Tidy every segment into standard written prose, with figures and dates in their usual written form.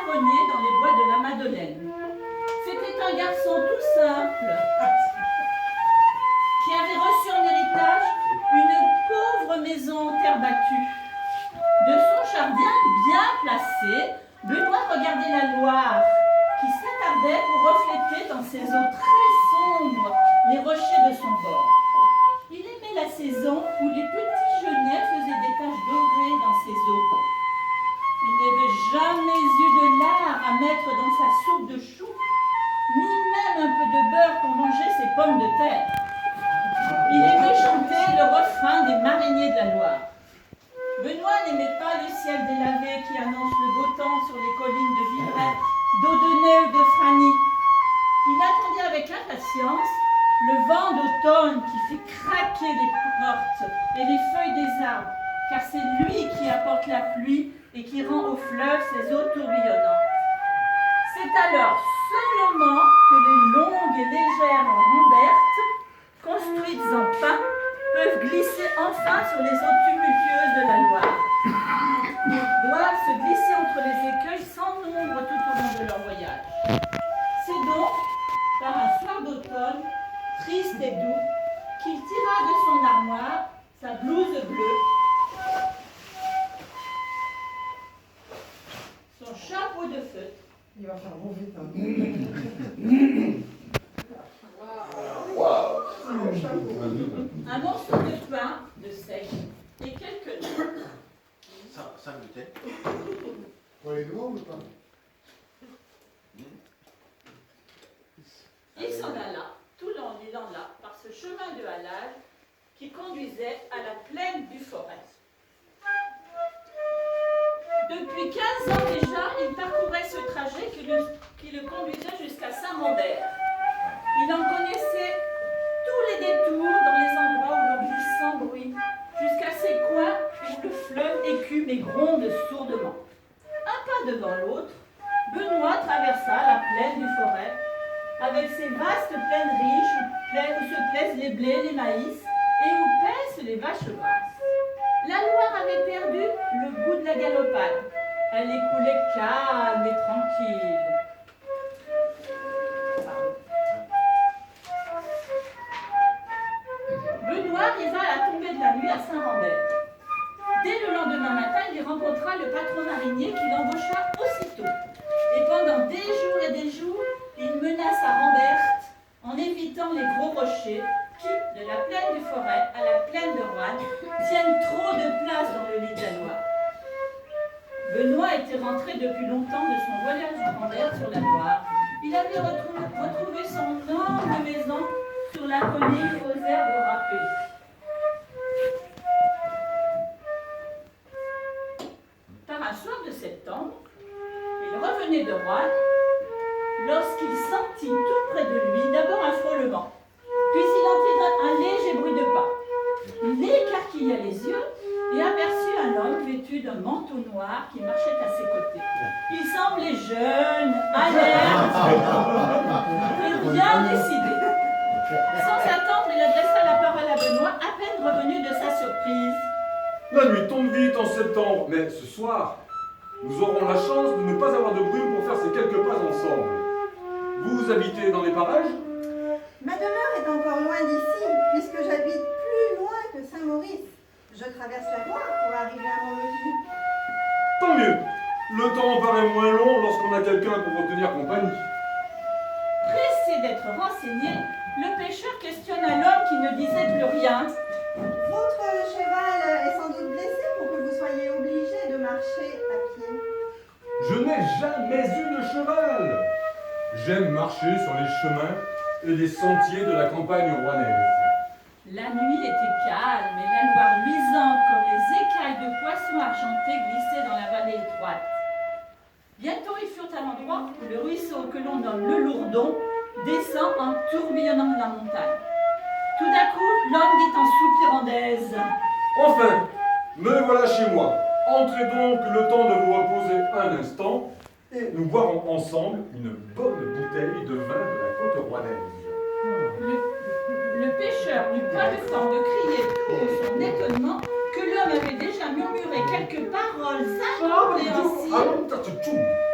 marronnier dans les bois de la Madeleine. C'était un garçon tout simple qui avait reçu en héritage une pauvre maison en terre battue. De son jardin bien placé, Benoît regardait la Loire qui s'attardait pour refléter dans ses eaux très sombres les rochers de son bord. Il aimait la saison où les petits genêts faisaient des taches dorées dans ses eaux. Il n'avait jamais eu de lard à mettre dans sa soupe de choux, ni même un peu de beurre pour manger ses pommes de terre. Il aimait chanter le refrain des mariniers de la Loire. Benoît n'aimait pas le ciel délavé qui annonce le beau temps sur les collines de Vibray, d'Audenay ou de Frany. Il attendait avec impatience le vent d'automne qui fait craquer les portes et les feuilles des arbres, car c'est lui qui apporte la pluie et qui rend au fleuve ses eaux tourbillonnantes. C'est alors seulement que les longues et légères rambertes, construites en pin, peuvent glisser enfin sur les eaux tumultueuses de la Loire. Ils doivent se glisser entre les écueils sans nombre tout au long de leur voyage. C'est donc par un soir d'automne, triste et doux, qu'il tira de son armoire sa blouse bleue, son chapeau de feutre. Il va faire bon vite. Un morceau de pain de seigle et quelques noix. Ça me goûtait. Pour les doigts ou pas? Il s'en alla, tout en allant là, par ce chemin de halage qui conduisait à la plaine du Forez. Depuis 15 ans déjà, il parcourait ce trajet qui le conduisait jusqu'à Saint-Rambert. Il en connaissait tous les détours dans les endroits où l'on glisse sans bruit, jusqu'à ces coins où le fleuve écume et gronde sourdement. Un pas devant l'autre, Benoît traversa la plaine du Forez, avec ses vastes plaines riches où se plaisent les blés, les maïs et où paissent les vaches grasses. La Loire avait perdu le goût de la galopade. Elle écoulait calme et tranquille. Benoît arriva à la tombée de la nuit à Saint-Rambert. Dès le lendemain matin, il rencontra le patron marinier qui l'embaucha aussitôt. Et pendant des jours et des jours, il menaça Rambert en évitant les gros rochers qui, de la plaine du Forez à la plaine de Roanne, tiennent trop de place dans le lit de la Loire. Benoît était rentré depuis longtemps de son voyage en Rambert sur la Loire. Il avait retrouvé son humble maison sur la colline aux herbes râpées. Par un soir de septembre, il revenait de Roanne lorsqu'il sentit tout près de lui d'abord un frôlement. Puis il entendit un léger bruit de pas. Il écarquilla les yeux et aperçut un homme vêtu d'un manteau noir qui marchait à ses côtés. Il semblait jeune, alerte et bien décidé. Sans attendre, il adressa la parole à Benoît, à peine revenu de sa surprise. La nuit tombe vite en septembre, mais ce soir, nous aurons la chance de ne pas avoir de brume pour faire ces quelques pas ensemble. Vous habitez dans les parages? Ma demeure est encore loin d'ici, puisque j'habite plus loin que Saint-Maurice. Je traverse la Loire pour arriver à mon logis. Tant mieux. Le temps paraît moins long lorsqu'on a quelqu'un pour vous tenir compagnie. Pressé d'être renseigné, le pêcheur questionna l'homme qui ne disait plus rien. Votre cheval est sans doute blessé pour que vous soyez obligé de marcher à pied. Je n'ai jamais eu de cheval. J'aime marcher sur les chemins et les sentiers de la campagne rouennaise. La nuit était calme et la Loire luisante comme les écailles de poissons argentés glissaient dans la vallée étroite. Bientôt ils furent à l'endroit où le ruisseau que l'on nomme le Lourdon descend en tourbillonnant de la montagne. Tout d'un coup, l'homme dit en soupirant d'aise. Enfin, me voilà chez moi. Entrez donc le temps de vous reposer un instant et nous boirons ensemble une bonne bouteille de vin de la côte rouennaise. Le pêcheur n'eut pas le temps de crier tout haut son étonnement que le homme avait déjà murmuré quelques paroles incompréhensibles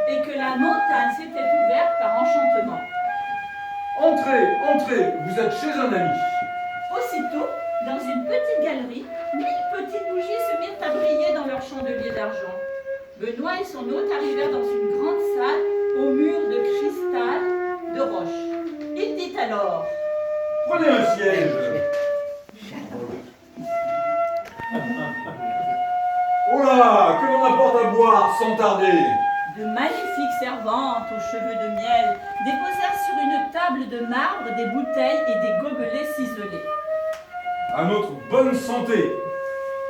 et que la montagne s'était ouverte par enchantement. Entrez, entrez, vous êtes chez un ami. Aussitôt, dans une petite galerie, 1000 petites bougies se mirent à briller dans leur chandelier d'argent. Benoît et son hôte arrivèrent dans une grande salle aux murs de cristal de roche. Il dit alors: Prenez un siège. Oh là, que l'on apporte à boire sans tarder. De magnifiques servantes aux cheveux de miel déposèrent sur une table de marbre des bouteilles et des gobelets ciselés. À notre bonne santé.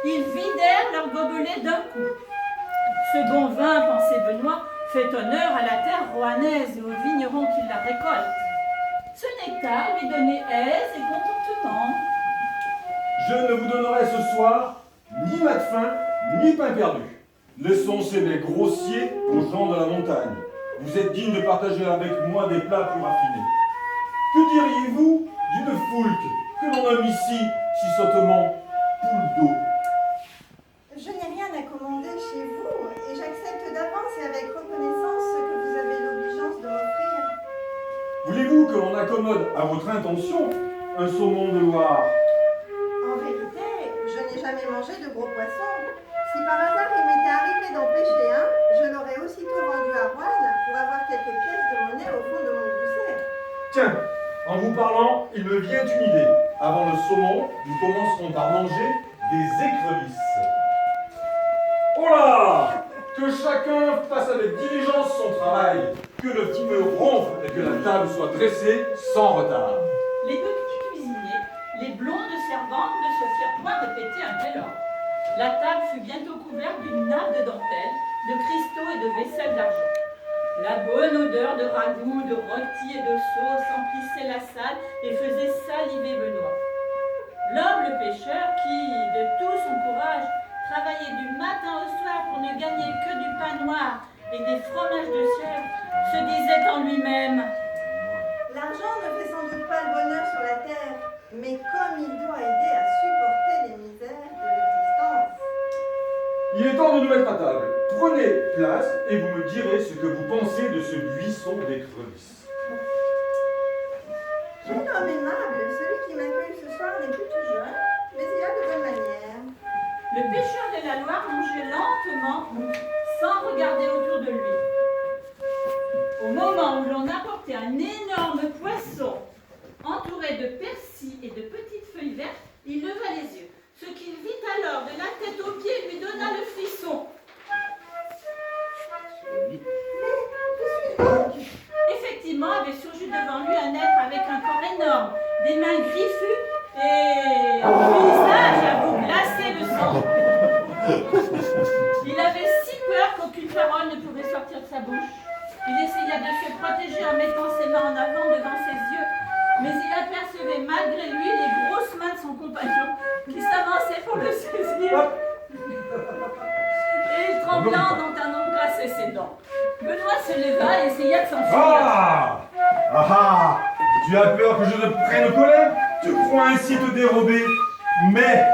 Ils vidèrent leurs gobelets d'un coup. Ce bon vin, pensait Benoît, fait honneur à la terre roannaise et aux vignerons qui la récoltent. Ce nectar lui donnait aise et contentement. Je ne vous donnerai ce soir ni mat de faim, ni pain perdu. Laissons ces mets grossiers aux gens de la montagne. Vous êtes dignes de partager avec moi des plats plus raffinés. Que diriez-vous d'une foulque que l'on nomme ici si sottement poule d'eau? Je n'ai rien à commander chez vous et j'accepte d'avance et avec reconnaissance ce que vous avez l'obligeance de m'offrir. Voulez-vous que l'on accommode à votre intention un saumon de Loire? En vérité, je n'ai jamais mangé de gros poissons. Si par hasard il m'était arrivé d'en pêcher un, je l'aurais aussitôt vendu à Roanne pour avoir quelques pièces de monnaie au fond de mon gousset. Tiens, en vous parlant, il me vient une idée. Avant le saumon, nous commencerons par manger des écrevisses. Oh là! Que chacun fasse avec diligence son travail, que le feu ronfle et que la table soit dressée sans retard. Les petits cuisiniers, les blondes servantes ne se firent point répéter un tel ordre. La table fut bientôt couverte d'une nappe de dentelle, de cristaux et de vaisselle d'argent. La bonne odeur de ragoût, de rôti et de sauce emplissait la salle et faisait saliver Benoît. L'homme le pêcheur qui, de tout son courage, travaillait du matin au soir pour ne gagner que du pain noir et des fromages de chèvre, se disait en lui-même: L'argent ne fait sans doute pas le bonheur sur la terre, mais comme il doit aider à supporter les misères de l'existence. Il est temps de nous mettre à table. Prenez place et vous me direz ce que vous pensez de ce buisson d'écrevisses. Quel homme aimable, celui qui m'accueille ce soir n'est plus tout jeune, mais il a de bonnes manières. Le pêcheur de la Loire mangeait lentement, sans regarder autour de lui. Au moment où l'on apportait un énorme poisson, entouré de persil et de petites feuilles vertes, il leva les yeux. Ce qu'il vit alors de la tête aux pieds lui donna le frisson. Effectivement, avait surgi devant lui un être avec un corps énorme, des mains griffues et un visage à vous glacer le sang. Il avait si peur qu'aucune parole ne pouvait sortir de sa bouche. Il essaya de se protéger en mettant ses mains en avant devant ses yeux, mais il apercevait malgré lui les grosses mains de son compagnon qui s'avançaient pour le saisir. Et il tremblant dont un ongle glaçait ses dents. Benoît se leva et essaya de s'enfuir. Ah! Ah ah! Tu as peur que je te prenne au collet? Tu crois ainsi te dérober? Mais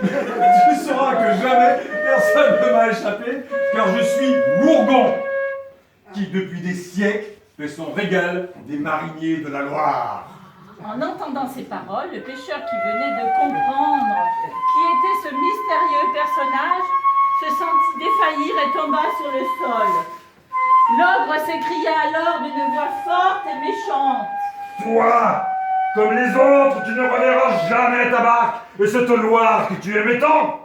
tu sauras que jamais personne ne m'a échappé, car je suis l'ourgon, qui depuis des siècles fait son régal des mariniers de la Loire. En entendant ces paroles, le pêcheur qui venait de comprendre qui était ce mystérieux personnage se sentit défaillir et tomba sur le sol. L'ogre s'écria alors d'une voix forte et méchante: Toi, comme les autres, tu ne reverras jamais ta barque et cette Loire que tu aimais tant.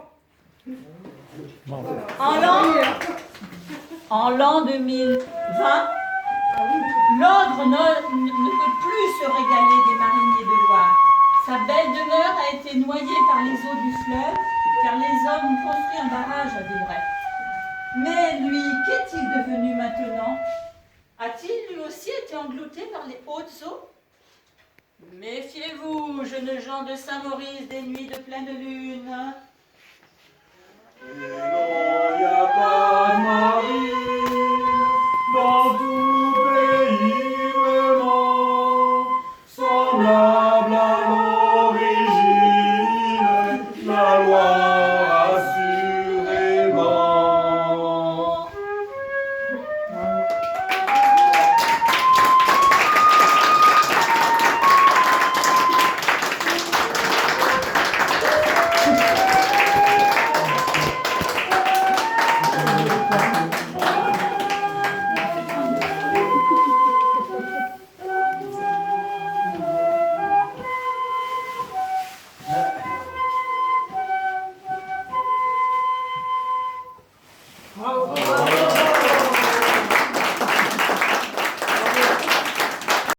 En l'an 2020, l'ogre ne peut plus se régaler des mariniers de Loire. Sa belle demeure a été noyée par les eaux du fleuve, car les hommes ont construit un barrage à Desbrais. Mais lui, qu'est-il devenu maintenant? A-t-il lui aussi été englouti par les hautes eaux? Méfiez-vous, jeunes gens de Saint-Maurice, des nuits de pleine lune. Et non, y a pas de marinier